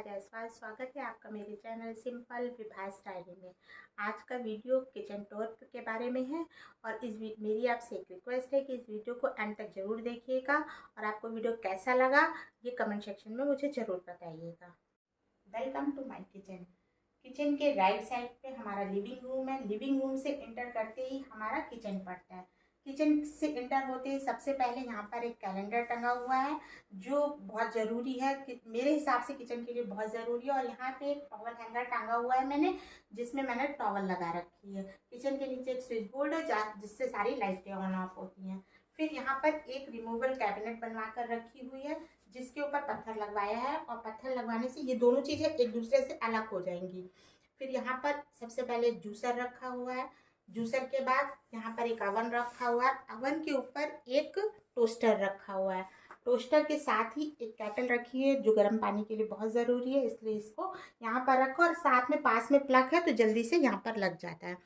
जायसवाल। स्वागत है आपका मेरे चैनल सिंपल विभास डायरी में। आज का वीडियो किचन टूर के बारे में है और मेरी आपसे एक रिक्वेस्ट है कि इस वीडियो को एंड तक ज़रूर देखिएगा और आपको वीडियो कैसा लगा ये कमेंट सेक्शन में मुझे ज़रूर बताइएगा। Welcome to my kitchen. Kitchen के राइट साइड पे हमारा लिविंग रूम है। लिविंग रूम से एंटर करते ही हमारा किचन पड़ता है। किचन से एंटर होते ही सबसे पहले यहाँ पर एक कैलेंडर टंगा हुआ है जो बहुत ज़रूरी है कि मेरे हिसाब से किचन के लिए बहुत ज़रूरी है। और यहाँ पे एक टॉवल हैंगर टांगा हुआ है मैंने, जिसमें मैंने टॉवल लगा रखी है। किचन के नीचे एक स्विच बोर्ड है जिससे सारी लाइटें ऑन ऑफ होती हैं। फिर यहाँ पर एक रिमूवल कैबिनेट बनवा कर रखी हुई है जिसके ऊपर पत्थर लगवाया है और पत्थर लगवाने से ये दोनों चीज़ें एक दूसरे से अलग हो जाएंगी। फिर यहाँ पर सबसे पहले जूसर रखा हुआ है। जूसर के बाद यहाँ पर एक अवन रखा हुआ है। अवन के ऊपर एक टोस्टर रखा हुआ है। टोस्टर के साथ ही एक केटल रखी है जो गर्म पानी के लिए बहुत ज़रूरी है, इसलिए इसको यहाँ पर रखो और साथ में पास में प्लग है तो जल्दी से यहाँ पर लग जाता है।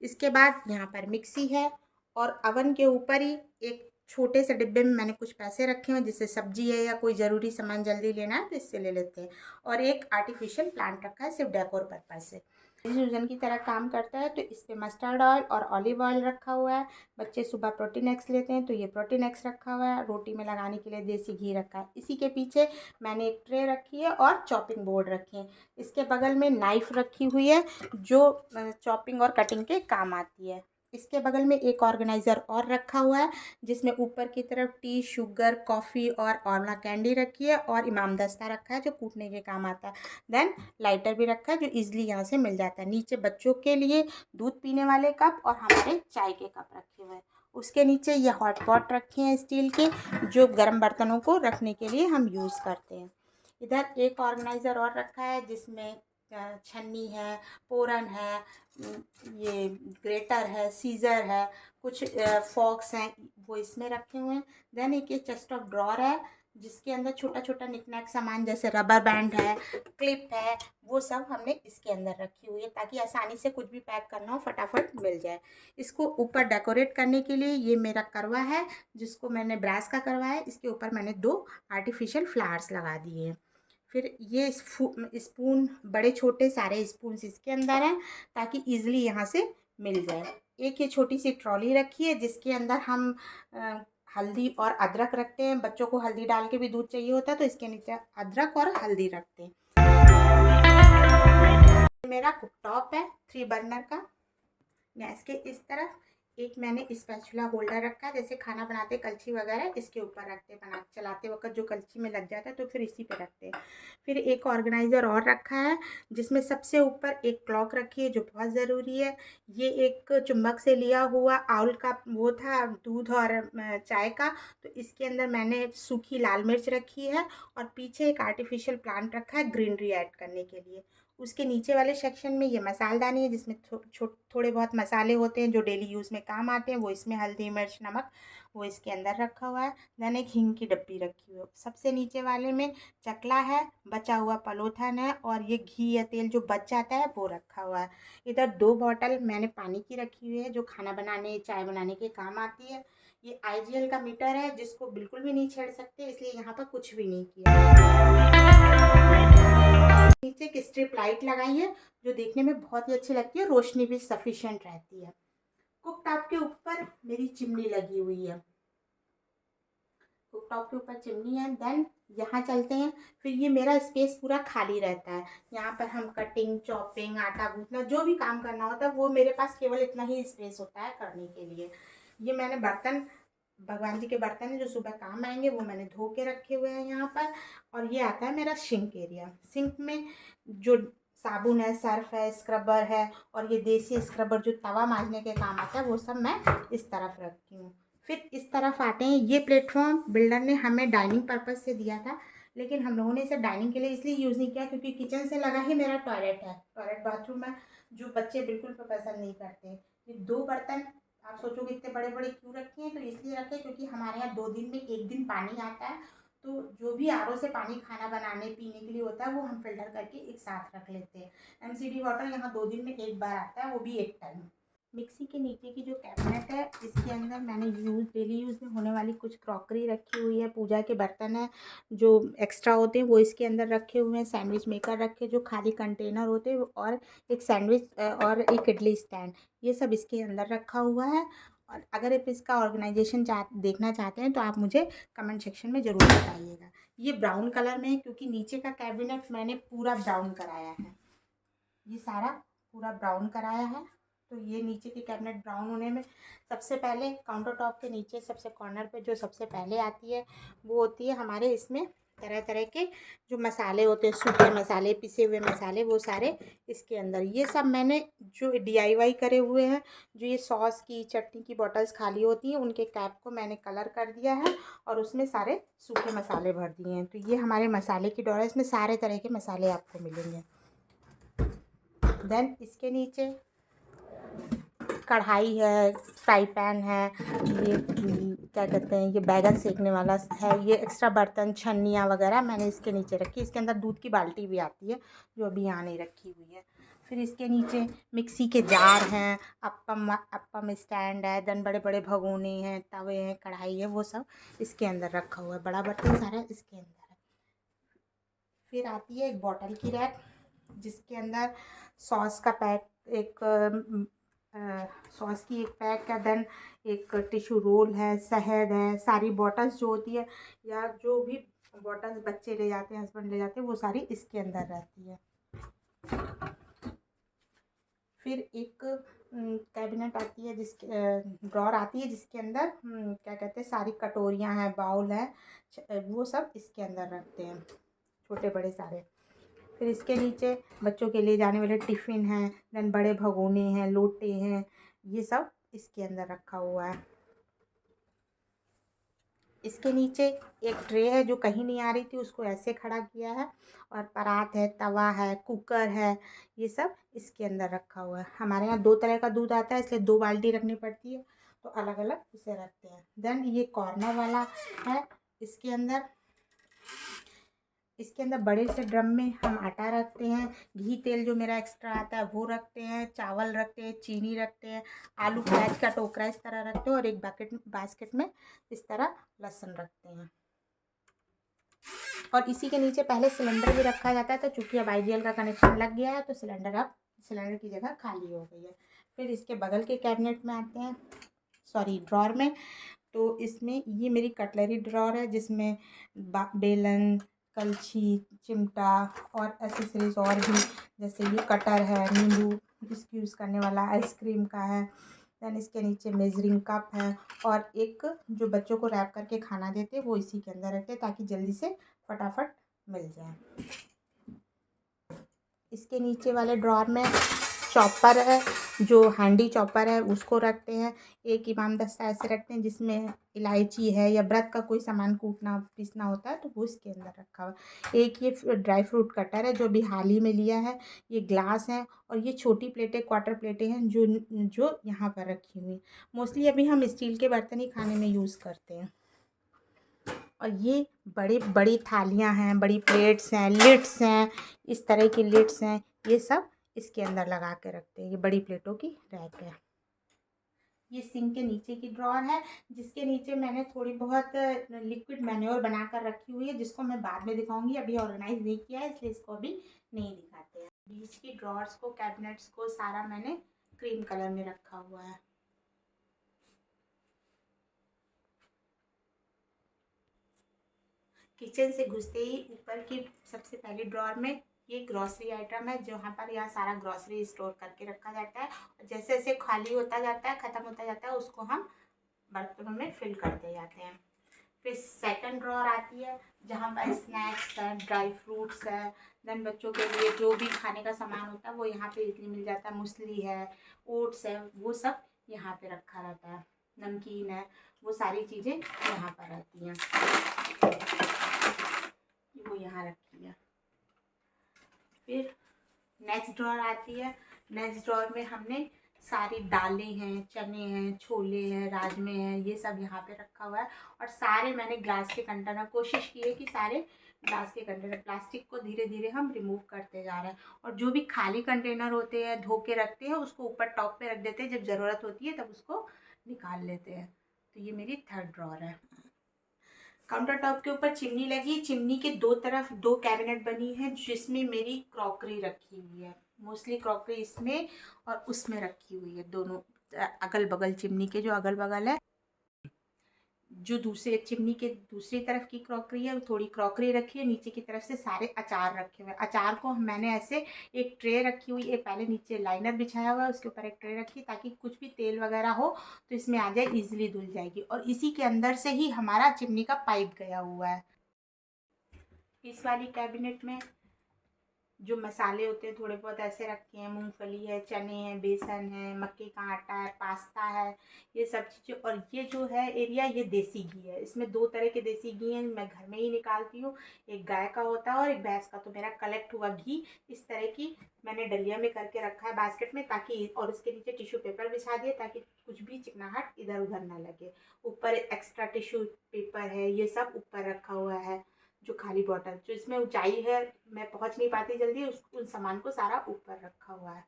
इसके बाद यहाँ पर मिक्सी है और अवन के ऊपर ही एक छोटे से डिब्बे में मैंने कुछ पैसे रखे हैं, जिससे सब्जी है या कोई ज़रूरी सामान जल्दी लेना है तो इससे ले लेते हैं। और एक आर्टिफिशियल प्लांट रखा है सिर्फ डेकोर पर्पज से। इंफ्यूजन की तरह काम करता है तो इस पर मस्टर्ड ऑयल और ऑलिव ऑयल रखा हुआ है। बच्चे सुबह प्रोटीन एक्स लेते हैं तो ये प्रोटीन एक्स रखा हुआ है। रोटी में लगाने के लिए देसी घी रखा है। इसी के पीछे मैंने एक ट्रे रखी है और चॉपिंग बोर्ड रखे हैं। इसके बगल में नाइफ़ रखी हुई है जो चॉपिंग और कटिंग के काम आती है। इसके बगल में एक ऑर्गेनाइज़र और रखा हुआ है जिसमें ऊपर की तरफ टी, शुगर, कॉफ़ी और आंवला कैंडी रखी है और इमामदस्ता रखा है जो कूटने के काम आता है। देन लाइटर भी रखा है जो इजीली यहाँ से मिल जाता है। नीचे बच्चों के लिए दूध पीने वाले कप और हमारे चाय के कप रखे हुए हैं। उसके नीचे ये हॉट पॉट रखे हैं स्टील के जो गर्म बर्तनों को रखने के लिए हम यूज़ करते हैं। इधर एक ऑर्गेनाइज़र और रखा है जिसमें छन्नी है, पोरन है, ये ग्रेटर है, सीज़र है, कुछ फॉक्स हैं वो इसमें रखे हुए हैं। देन एक ये चेस्ट ऑफ ड्रॉर है जिसके अंदर छोटा छोटा निकनैक सामान जैसे रबर बैंड है, क्लिप है, वो सब हमने इसके अंदर रखी हुई है ताकि आसानी से कुछ भी पैक करना हो फटाफट मिल जाए। इसको ऊपर डेकोरेट करने के लिए ये मेरा करवा है जिसको मैंने ब्रास का करवा है। इसके ऊपर मैंने 2 आर्टिफिशियल फ्लावर्स लगा दिए हैं। फिर ये स्पून, बड़े छोटे सारे स्पून्स इसके अंदर हैं ताकि ईज़िली यहाँ से मिल जाए। एक ये छोटी सी ट्रॉली रखी है जिसके अंदर हम हल्दी और अदरक रखते हैं। बच्चों को हल्दी डाल के भी दूध चाहिए होता है तो इसके नीचे अदरक और हल्दी रखते हैं। मेरा कुकटॉप है 3 बर्नर का। गैस के इस तरफ एक मैंने स्पैचुला होल्डर रखा है, जैसे खाना बनाते कलछी वगैरह इसके ऊपर रखते हैं, बना चलाते वक्त जो कलछी में लग जाता है तो फिर इसी पे रखते हैं। फिर एक ऑर्गेनाइज़र और रखा है जिसमें सबसे ऊपर एक क्लॉक रखी है जो बहुत ज़रूरी है। ये एक चुंबक से लिया हुआ आउल का वो था दूध और चाय का, तो इसके अंदर मैंने सूखी लाल मिर्च रखी है और पीछे एक आर्टिफिशियल प्लांट रखा है ग्रीनरी ऐड करने के लिए। उसके नीचे वाले सेक्शन में ये मसालदानी है जिसमें थोड़े बहुत मसाले होते हैं जो डेली यूज़ में काम आते हैं, वो इसमें हल्दी, मिर्च, नमक वो इसके अंदर रखा हुआ है। देन एक हींग की डब्बी रखी हुई है। सबसे नीचे वाले में चकला है, बचा हुआ पलोथन है और ये घी या तेल जो बच जाता है वो रखा हुआ है। इधर 2 बॉटल मैंने पानी की रखी हुई है जो खाना बनाने, चाय बनाने के काम आती है। ये IGL का मीटर है जिसको बिल्कुल भी नहीं छेड़ सकते, इसलिए यहाँ पर कुछ भी नहीं किया। नीचे एक स्ट्रिप लाइट लगाई है जो देखने में बहुत ही अच्छी लगती है, रोशनी भी सफिशिएंट रहती है। कुक टॉप के ऊपर मेरी चिमनी लगी हुई है। कुक टॉप के ऊपर चिमनी है। देन यहाँ चलते हैं। फिर ये मेरा स्पेस पूरा खाली रहता है। यहाँ पर हम कटिंग, चॉपिंग, आटा गूंथना जो भी काम करना होता है वो मेरे पास केवल इतना ही स्पेस होता है करने के लिए। ये मैंने बर्तन, भगवान जी के बर्तन है जो सुबह काम आएंगे वो मैंने धो के रखे हुए हैं यहाँ पर। और ये आता है मेरा सिंक एरिया। सिंक में जो साबुन है, सर्फ है, स्क्रबर है और ये देसी स्क्रबर जो तवा मांजने के काम आता है वो सब मैं इस तरफ रखती हूँ। फिर इस तरफ आते हैं। ये प्लेटफॉर्म बिल्डर ने हमें डाइनिंग पर्पज़ से दिया था, लेकिन हम लोगों ने इसे डाइनिंग के लिए इसलिए यूज़ नहीं किया क्योंकि किचन से लगा ही मेरा टॉयलेट है, टॉयलेट बाथरूम है जो बच्चे बिल्कुल पसंद नहीं करते। ये 2 बर्तन आप सोचोगे इतने बड़े बड़े क्यों रखे हैं, तो इसलिए रखे क्योंकि हमारे यहाँ 2 दिन में 1 दिन पानी आता है, तो जो भी RO से पानी खाना बनाने पीने के लिए होता है वो हम फिल्टर करके एक साथ रख लेते हैं। MCD वाटर यहाँ 2 दिन में 1 बार आता है, वो भी 1 टाइम। मिक्सी के नीचे की जो कैबिनेट है इसके अंदर मैंने डेली यूज़ में होने वाली कुछ क्रॉकरी रखी हुई है। पूजा के बर्तन है जो एक्स्ट्रा होते हैं वो इसके अंदर रखे हुए हैं। सैंडविच मेकर रखे जो खाली कंटेनर होते हैं, और एक सैंडविच और एक इडली स्टैंड, ये सब इसके अंदर रखा हुआ है। और अगर आप इसका ऑर्गेनाइजेशन देखना चाहते हैं तो आप मुझे कमेंट सेक्शन में ज़रूर बताइएगा। ये ब्राउन कलर में है क्योंकि नीचे का कैबिनेट मैंने पूरा ब्राउन कराया है। ये सारा पूरा ब्राउन कराया है, तो ये नीचे की कैबिनेट ब्राउन होने में सबसे पहले काउंटर टॉप के नीचे सबसे कॉर्नर पे जो सबसे पहले आती है वो होती है हमारे इसमें तरह तरह के जो मसाले होते हैं, सूखे मसाले, पिसे हुए मसाले, वो सारे इसके अंदर। ये सब मैंने जो DIY करे हुए हैं, जो ये सॉस की चटनी की बॉटल्स खाली होती हैं उनके कैप को मैंने कलर कर दिया है और उसमें सारे सूखे मसाले भर दिए हैं। तो ये हमारे मसाले की ड्रॉअर है, इसमें सारे तरह के मसाले आपको मिलेंगे। देन इसके नीचे कढ़ाई है, फ्राई पैन है, ये क्या कहते हैं, ये बैगन सेकने वाला है, ये एक्स्ट्रा बर्तन छन्नियाँ वगैरह मैंने इसके नीचे रखी। इसके अंदर दूध की बाल्टी भी आती है जो अभी यहाँ नहीं रखी हुई है। फिर इसके नीचे मिक्सी के जार हैं, अप्पम स्टैंड है, देन बड़े बड़े भगोने हैं, तवे हैं, कढ़ाई है, वो सब इसके अंदर रखा हुआ है। बड़ा बर्तन सारा इसके अंदर है। फिर आती है एक बॉटल की रैक जिसके अंदर सॉस का पैक, एक सॉस की एक पैक है, देन एक टिश्यू रोल है, शहद है, सारी बॉटल्स जो होती है या जो भी बॉटल्स बच्चे ले जाते हैं, हस्बैंड ले जाते हैं, वो सारी इसके अंदर रहती है। फिर एक कैबिनेट आती है जिसके ड्रॉर आती है जिसके अंदर क्या कहते हैं, सारी कटोरियाँ हैं, बाउल है, वो सब इसके अंदर रखते हैं, छोटे बड़े सारे। फिर इसके नीचे बच्चों के लिए जाने वाले टिफ़िन हैं, देन बड़े भगोने हैं, लोटे हैं, ये सब इसके अंदर रखा हुआ है। इसके नीचे एक ट्रे है जो कहीं नहीं आ रही थी, उसको ऐसे खड़ा किया है, और परात है, तवा है, कुकर है, ये सब इसके अंदर रखा हुआ है। हमारे यहाँ 2 तरह का दूध आता है इसलिए 2 बाल्टी रखनी पड़ती है, तो अलग अलग उसे रखते हैं। देन ये कॉर्नर वाला है, इसके अंदर बड़े से ड्रम में हम आटा रखते हैं, घी तेल जो मेरा एक्स्ट्रा आता है वो रखते हैं, चावल रखते हैं, चीनी रखते हैं, आलू प्याज का टोकरा इस तरह रखते हैं, और एक बास्केट में इस तरह लहसुन रखते हैं। और इसी के नीचे पहले सिलेंडर भी रखा जाता है, तो चूँकि अब आईडीएल का कनेक्शन लग गया है तो सिलेंडर की जगह खाली हो गई है। फिर इसके बगल के कैबिनेट में आते हैं, ड्रॉर में। तो इसमें ये मेरी कटलरी ड्रॉर है जिसमें बेलन, कलछी, चिमटा और एसेसरीज और भी, जैसे ये कटर है, नींबू इसकी यूज़ करने वाला, आइसक्रीम का है। देन इसके नीचे मेजरिंग कप है, और एक जो बच्चों को रैप करके खाना देते हैं वो इसी के अंदर रखते हैं ताकि जल्दी से फटाफट मिल जाए। इसके नीचे वाले ड्रॉर में चॉपर है, जो हैंडी चॉपर है उसको रखते हैं। एक इमाम दस्ता ऐसे रखते हैं जिसमें इलायची है या व्रत का कोई सामान कूटना पीसना होता है तो वो इसके अंदर रखा हुआ है। एक ये ड्राई फ्रूट कटर है जो अभी हाल ही में लिया है। ये ग्लास है, और ये छोटी प्लेटें, क्वार्टर प्लेटें हैं जो यहाँ पर रखी हुई। मोस्टली अभी हम स्टील के बर्तन ही खाने में यूज़ करते हैं। और ये बड़ी बड़ी थालियाँ हैं, बड़ी प्लेट्स हैं, लिड्स हैं, इस तरह की लिड्स हैं, ये सब इसके अंदर लगा के रखते हैं। ये बड़ी प्लेटों की रैक है। ये सिंक के नीचे की ड्रॉर है जिसके नीचे मैंने थोड़ी बहुत लिक्विड मैन्योर बना कर रखी हुई है, जिसको मैं बाद में दिखाऊंगी। अभी ऑर्गेनाइज नहीं किया है इसलिए इसको अभी नहीं दिखाते हैं। बीच की ड्रॉर्स को, कैबिनेट्स को सारा मैंने क्रीम कलर में रखा हुआ है। किचन से घुसते ही ऊपर की सबसे पहली ड्रॉर में ये ग्रॉसरी आइटम है, यहाँ सारा ग्रॉसरी स्टोर करके रखा जाता है। जैसे जैसे खाली होता जाता है, ख़त्म होता जाता है, उसको हम बर्तनों में फिल करते जाते हैं। फिर सेकंड ड्रॉर आती है जहाँ पर स्नैक्स है, ड्राई फ्रूट्स है, देन बच्चों के लिए जो भी खाने का सामान होता है वो यहाँ पे इजली मिल जाता है। मूसली है, ओट्स है, वो सब यहाँ पे रखा रहता है। नमकीन है, वो सारी चीज़ें यहाँ पर रहती हैं, वो यहाँ रखी है। फिर नेक्स्ट ड्रॉर आती है। नेक्स्ट ड्रॉर में हमने सारी दालें हैं, चने हैं, छोले हैं, राजमे हैं, ये सब यहाँ पे रखा हुआ है। और सारे मैंने ग्लास के कंटेनर, कोशिश की है कि सारे ग्लास के कंटेनर, प्लास्टिक को धीरे धीरे हम रिमूव करते जा रहे हैं। और जो भी खाली कंटेनर होते हैं धो के रखते हैं उसको ऊपर टॉप पे रख देते हैं, जब ज़रूरत होती है तब उसको निकाल लेते हैं। तो ये मेरी थर्ड ड्रॉअर है। काउंटर टॉप के ऊपर चिमनी लगी, चिमनी के दो तरफ दो कैबिनेट बनी है जिसमें मेरी क्रॉकरी रखी हुई है। मोस्टली क्रॉकरी इसमें और उसमें रखी हुई है, दोनों अगल बगल, चिमनी के जो अगल बगल है। जो दूसरे चिमनी के दूसरी तरफ की क्रॉकरी है वो थोड़ी क्रॉकरी रखी है, नीचे की तरफ से सारे अचार रखे हुए हैं। अचार को मैंने ऐसे एक ट्रे रखी हुई है, पहले नीचे लाइनर बिछाया हुआ है, उसके ऊपर एक ट्रे रखी ताकि कुछ भी तेल वगैरह हो तो इसमें आ जाए, इजीली धुल जाएगी। और इसी के अंदर से ही हमारा चिमनी का पाइप गया हुआ है। इस वाली कैबिनेट में जो मसाले होते हैं थोड़े बहुत ऐसे रखे हैं, मूंगफली है, चने हैं, बेसन है, मक्के का आटा है, पास्ता है, ये सब चीज़ें। और ये जो है एरिया, ये देसी घी है। इसमें दो तरह के देसी घी हैं, मैं घर में ही निकालती हूँ। एक गाय का होता है और एक भैंस का। तो मेरा कलेक्ट हुआ घी इस तरह की मैंने डलिया में करके रखा है बास्केट में, ताकि, और उसके नीचे टिश्यू पेपर बिछा दिए ताकि कुछ भी चिकनाहट इधर उधर ना लगे। ऊपर एक्स्ट्रा टिश्यू पेपर है, ये सब ऊपर रखा हुआ है। जो खाली बॉटल, जो इसमें ऊंचाई है मैं पहुंच नहीं पाती जल्दी, उन सामान को सारा ऊपर रखा हुआ है।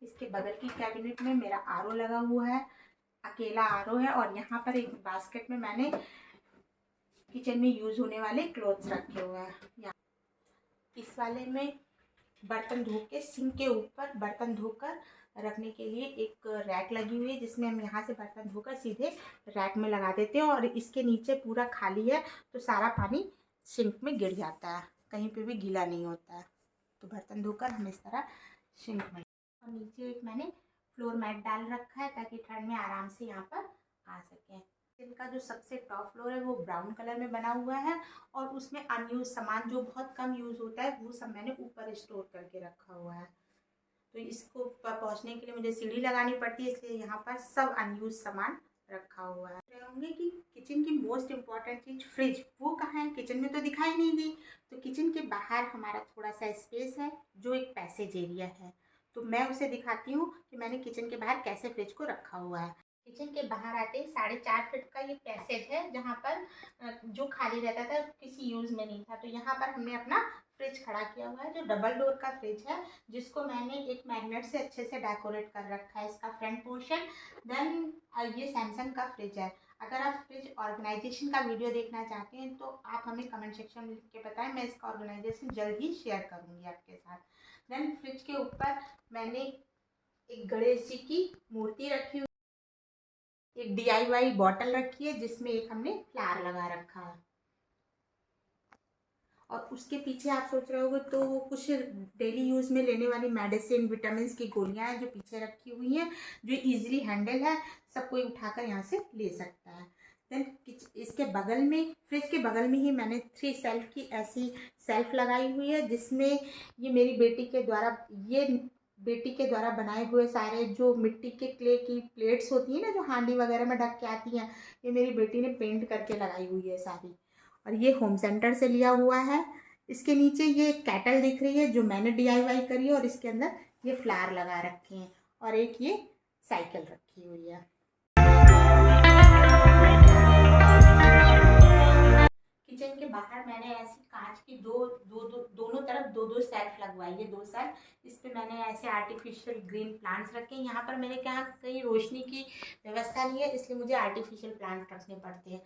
इसके बगल की कैबिनेट में मेरा आरओ लगा हुआ है, अकेला आरओ है। और यहाँ पर एक बास्केट में मैंने किचन में यूज होने वाले क्लोथ्स रखे हुए हैं। इस वाले में बर्तन धो के, सिंक के ऊपर बर्तन धोकर रखने के लिए एक रैक लगी हुई है, जिसमें हम यहाँ से बर्तन धोकर सीधे रैक में लगा देते हैं। और इसके नीचे पूरा खाली है तो सारा पानी सिंक में गिर जाता है, कहीं पे भी गीला नहीं होता है। तो बर्तन धोकर हम इस तरह सिंक में, और नीचे एक मैंने फ्लोर मैट डाल रखा है ताकि ठंड में आराम से यहाँ पर आ सकें। इनका जो सबसे टॉप फ्लोर है वो ब्राउन कलर में बना हुआ है, और उसमें अनयूज सामान जो बहुत कम यूज़ होता है वो सब मैंने ऊपर स्टोर करके रखा हुआ है। तो इसको पहुंचने के लिए मुझे सीढ़ी लगानी पड़ती है, इसलिए यहाँ पर सब अनयूज सामान रखा हुआ है। कहूँगी कि किचन की मोस्ट इम्पॉर्टेंट चीज़ फ्रिज, वो कहाँ है? किचन में तो दिखाई नहीं दी। तो किचन के बाहर हमारा थोड़ा सा स्पेस है जो एक पैसेज एरिया है, तो मैं उसे दिखाती हूँ कि मैंने किचन के बाहर कैसे फ्रिज को रखा हुआ है। किचन के बाहर आते ही 4.5 फीट का ये पैसेज है, जहाँ पर जो खाली रहता था किसी यूज़ में नहीं था। तो यहाँ पर हमने अपना फ्रिज खड़ा किया हुआ है, जो डबल डोर का फ्रिज है, जिसको मैंने एक मैग्नेट से अच्छे से डेकोरेट कर रखा है, इसका फ्रंट पोर्शन। देन ये सैमसंग का फ्रिज है। अगर आप फ्रिज ऑर्गेनाइजेशन का वीडियो देखना चाहते हैं तो आप हमें कमेंट सेक्शन में लिख के बताएं, मैं इसका ऑर्गेनाइजेशन जल्द ही शेयर करूँगी आपके साथ। देन फ्रिज के ऊपर मैंने एक गणेश जी की मूर्ति रखी हुई, एक DIY बॉटल रखी है जिसमें एक हमने फ्लावर लगा रखा है। और उसके पीछे आप सोच रहे होगे तो कुछ डेली यूज़ में लेने वाली मेडिसिन, विटामिन की गोलियां हैं जो पीछे रखी हुई हैं, जो इजीली हैंडल है, सब कोई उठाकर यहाँ से ले सकता है। देन इसके बगल में, फ्रिज के बगल में ही मैंने 3 सेल्फ की ऐसी सेल्फ लगाई हुई है, जिसमें ये मेरी बेटी के द्वारा बनाए हुए सारे जो मिट्टी के क्ले की प्लेट्स होती हैं ना, जो हांडी वगैरह में ढक के आती हैं, ये मेरी बेटी ने पेंट करके लगाई हुई है सारी। और ये होम सेंटर से लिया हुआ है। इसके नीचे ये कैटल दिख रही है जो मैंने DIY करी है, और इसके अंदर ये फ्लावर लगा रखे हैं, और एक ये साइकिल रखी हुई है। किचन के बाहर मैंने ऐसी कांच की दोनों तरफ दो सेल्फ लगवाई है, 2 सेल्फ। इस पे मैंने ऐसे आर्टिफिशियल ग्रीन प्लांट्स रखे हैं। यहाँ पर मेरे यहाँ कहीं रोशनी की व्यवस्था नहीं है, इसलिए मुझे आर्टिफिशियल प्लांट रखने पड़ते हैं।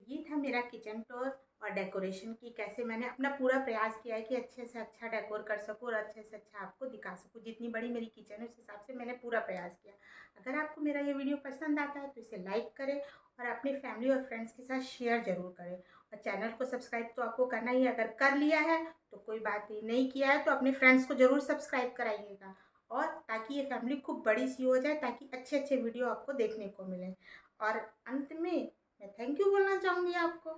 ये था मेरा किचन टूर और डेकोरेशन की, कैसे मैंने अपना पूरा प्रयास किया है कि अच्छे से अच्छा डेकोर कर सकूँ और अच्छे से अच्छा आपको दिखा सकूँ। जितनी बड़ी मेरी किचन है उस हिसाब से मैंने पूरा प्रयास किया। अगर आपको मेरा ये वीडियो पसंद आता है तो इसे लाइक करें और अपनी फैमिली और फ्रेंड्स के साथ शेयर ज़रूर करें। और चैनल को सब्सक्राइब तो आपको करना ही है, अगर कर लिया है तो कोई बात नहीं किया है तो अपने फ्रेंड्स को ज़रूर सब्सक्राइब कराइएगा, और ताकि ये फैमिली खूब बड़ी सी हो जाए, ताकि अच्छे अच्छे वीडियो आपको देखने को मिलें। और अंत में मैं थैंक यू बोलना चाहूँगी आपको।